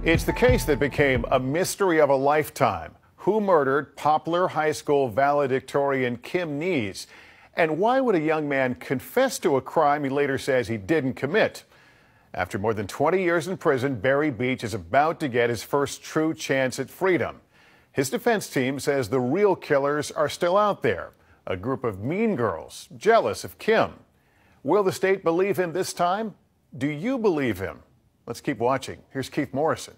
It's the case that became a mystery of a lifetime. Who murdered Poplar High School valedictorian Kim Neese? And why would a young man confess to a crime he later says he didn't commit? After more than 20 years in prison, Barry Beach is about to get his first true chance at freedom. His defense team says the real killers are still out there, a group of mean girls jealous of Kim. Will the state believe him this time? Do you believe him? Let's keep watching. Here's Keith Morrison.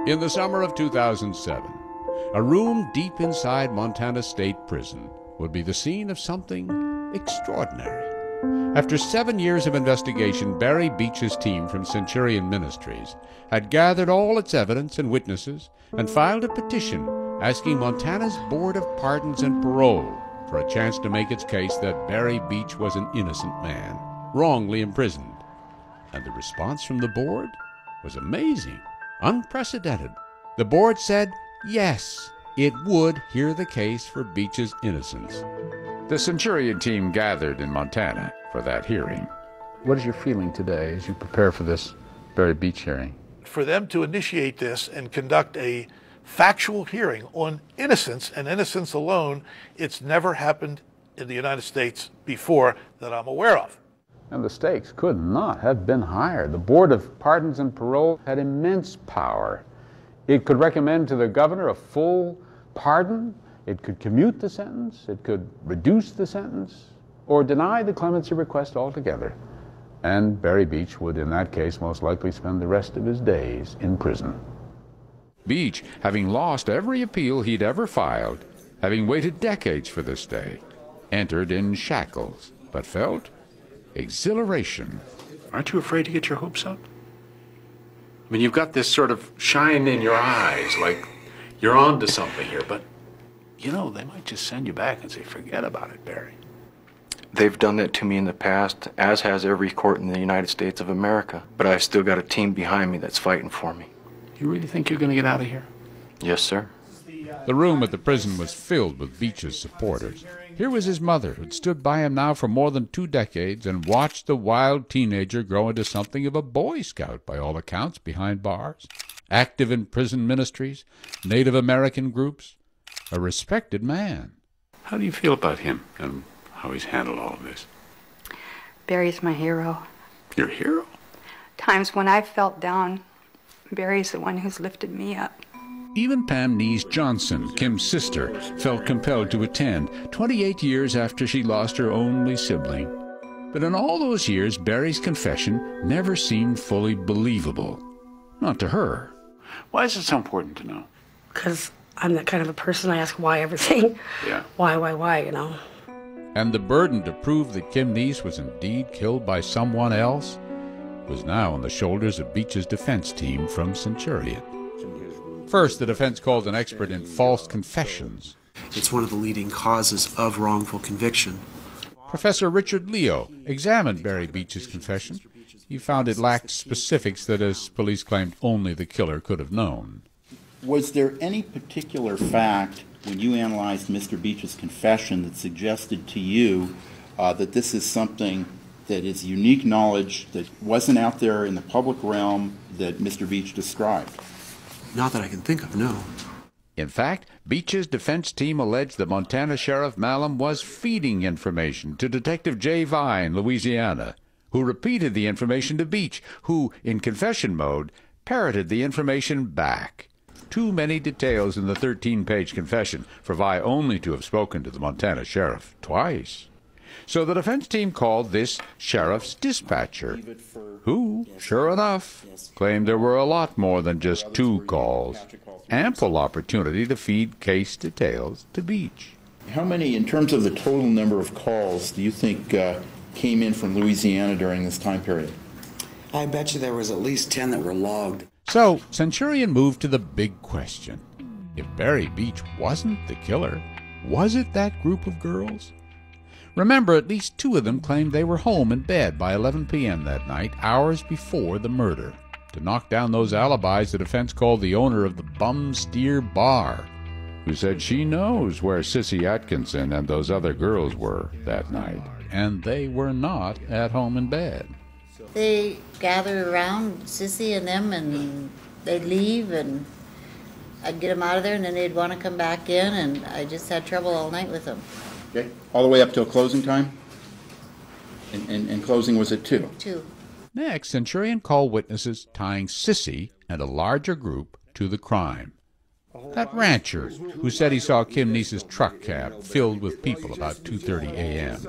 In the summer of 2007, a room deep inside Montana State Prison would be the scene of something extraordinary. After 7 years of investigation, Barry Beach's team from Centurion Ministries had gathered all its evidence and witnesses and filed a petition asking Montana's Board of Pardons and Parole for a chance to make its case that Barry Beach was an innocent man, wrongly imprisoned. And the response from the board was amazing, unprecedented. The board said yes, it would hear the case for Beach's innocence. The Centurion team gathered in Montana for that hearing. What is your feeling today as you prepare for this Barry Beach hearing? For them to initiate this and conduct a factual hearing on innocence and innocence alone, it's never happened in the United States before that I'm aware of. And the stakes could not have been higher. The Board of Pardons and Parole had immense power. It could recommend to the governor a full pardon. It could commute the sentence. It could reduce the sentence or deny the clemency request altogether. And Barry Beach would, in that case, most likely spend the rest of his days in prison. Beach, having lost every appeal he'd ever filed, having waited decades for this day, entered in shackles, but felt exhilaration. Aren't you afraid to get your hopes up? I mean, you've got this sort of shine in your eyes, like you're on to something here, but, you know, they might just send you back and say, forget about it, Barry. They've done that to me in the past, as has every court in the United States of America. But I've still got a team behind me that's fighting for me. You really think you're going to get out of here? Yes, sir. The room at the prison was filled with Beach's supporters. Here was his mother, who'd stood by him now for more than 2 decades and watched the wild teenager grow into something of a Boy Scout, by all accounts, behind bars, active in prison ministries, Native American groups, a respected man. How do you feel about him and how he's handled all of this? Barry's my hero. Your hero? Times when I've felt down, Barry's the one who's lifted me up. Even Pam Neese Johnson, Kim's sister, felt compelled to attend, 28 years after she lost her only sibling. But in all those years, Barry's confession never seemed fully believable. Not to her. Why is it so important to know? Because I'm that kind of a person. I ask why everything. Yeah. Why, you know. And the burden to prove that Kim Neese was indeed killed by someone else was now on the shoulders of Beach's defense team from Centurion. First, the defense called an expert in false confessions. It's one of the leading causes of wrongful conviction. Professor Richard Leo examined Barry Beach's confession. He found it lacked specifics that, as police claimed, only the killer could have known. Was there any particular fact when you analyzed Mr. Beach's confession that suggested to you that this is something that is unique knowledge that wasn't out there in the public realm that Mr. Beach described? Not that I can think of, no. In fact, Beach's defense team alleged that Montana Sheriff Malum was feeding information to Detective Jay Vine, Louisiana, who repeated the information to Beach, who, in confession mode, parroted the information back. Too many details in the 13-page confession for Vi only to have spoken to the Montana sheriff twice. So the defense team called this sheriff's dispatcher, who, sure enough, claimed there were a lot more than just 2 calls. Ample opportunity to feed case details to Beach. How many, in terms of the total number of calls, do you think came in from Louisiana during this time period? I bet you there was at least 10 that were logged. So Centurion moved to the big question. If Barry Beach wasn't the killer, was it that group of girls? Remember, at least 2 of them claimed they were home in bed by 11 p.m. that night, hours before the murder. To knock down those alibis, the defense called the owner of the Bum Steer Bar, who said she knows where Sissy Atkinson and those other girls were that night, and they were not at home in bed. They gather around, Sissy and them, and they'd leave, and I'd get them out of there, and then they'd want to come back in, and I just had trouble all night with them. Okay, all the way up till closing time? And closing was at 2? 2. Next, Centurion called witnesses tying Sissy and a larger group to the crime. That rancher who said he saw Kim Neese's truck cab filled with people about 2:30 a.m.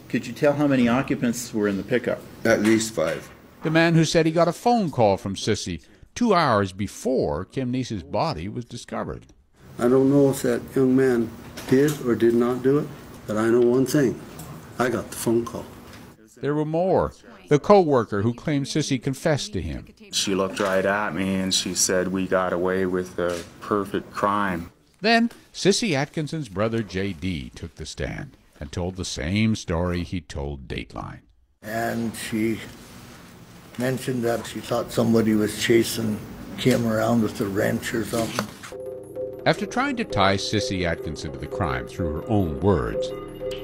Could you tell how many occupants were in the pickup? At least 5. The man who said he got a phone call from Sissy 2 hours before Kim Neese's body was discovered. I don't know if that young man did or did not do it, but I know one thing. I got the phone call. There were more. The co-worker who claimed Sissy confessed to him. She looked right at me and she said we got away with the perfect crime. Then Sissy Atkinson's brother J.D. took the stand and told the same story he told Dateline. And she mentioned that she thought somebody was chasing Kim around with a wrench or something. After trying to tie Sissy Atkinson to the crime through her own words,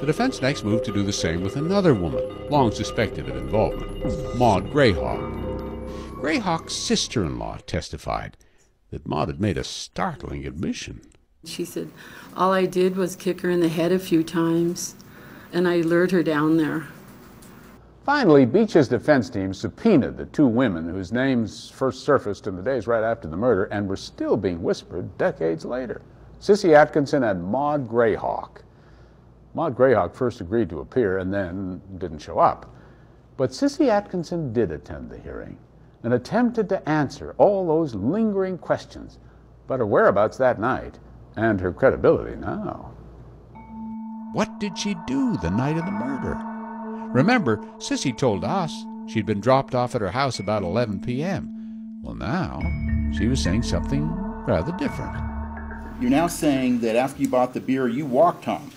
the defense next moved to do the same with another woman, long suspected of involvement, Maud Grayhawk. Grayhawk's sister-in-law testified that Maud had made a startling admission. She said, all I did was kick her in the head a few times, and I lured her down there. Finally, Beach's defense team subpoenaed the 2 women whose names first surfaced in the days right after the murder and were still being whispered decades later. Sissy Atkinson and Maud Grayhawk. Maud Grayhawk first agreed to appear and then didn't show up. But Sissy Atkinson did attend the hearing and attempted to answer all those lingering questions, but her whereabouts that night and her credibility now. What did she do the night of the murder? Remember, Sissy told us she'd been dropped off at her house about 11 p.m. Well, now she was saying something rather different. You're now saying that after you bought the beer, you walked home.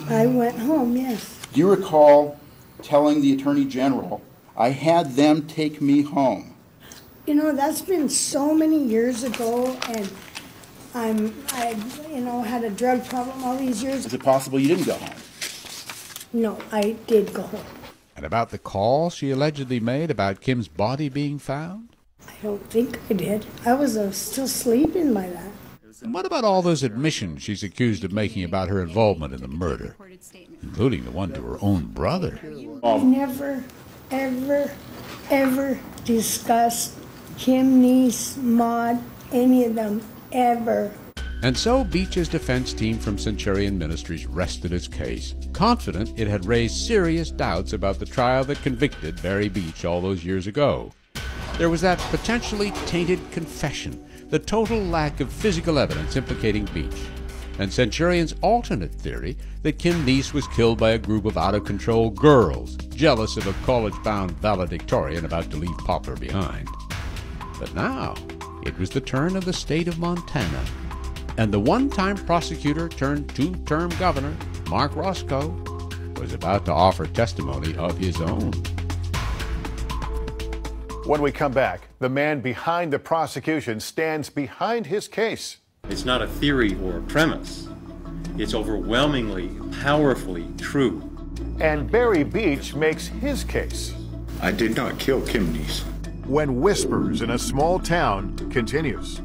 I went home, yes. Do you recall telling the Attorney General, I had them take me home? You know, that's been so many years ago, and I had a drug problem all these years. Is it possible you didn't go home? No, I did go home. And about the call she allegedly made about Kim's body being found? I don't think I did. I was still sleeping by that. And what about all those admissions she's accused of making about her involvement in the murder, including the one to her own brother? I never, ever discussed Kim Neese, Maud, any of them, ever. And so Beach's defense team from Centurion Ministries rested its case, confident it had raised serious doubts about the trial that convicted Barry Beach all those years ago. There was that potentially tainted confession, the total lack of physical evidence implicating Beach, and Centurion's alternate theory that Kim Neese was killed by a group of out-of-control girls, jealous of a college-bound valedictorian about to leave Poplar behind. But now, it was the turn of the state of Montana, and the one-time prosecutor turned 2-term governor, Mark Roscoe, was about to offer testimony of his own. When we come back, the man behind the prosecution stands behind his case. It's not a theory or a premise. It's overwhelmingly, powerfully true. And Barry Beach makes his case. I did not kill Kim Neese. When Whispers in a Small Town continues.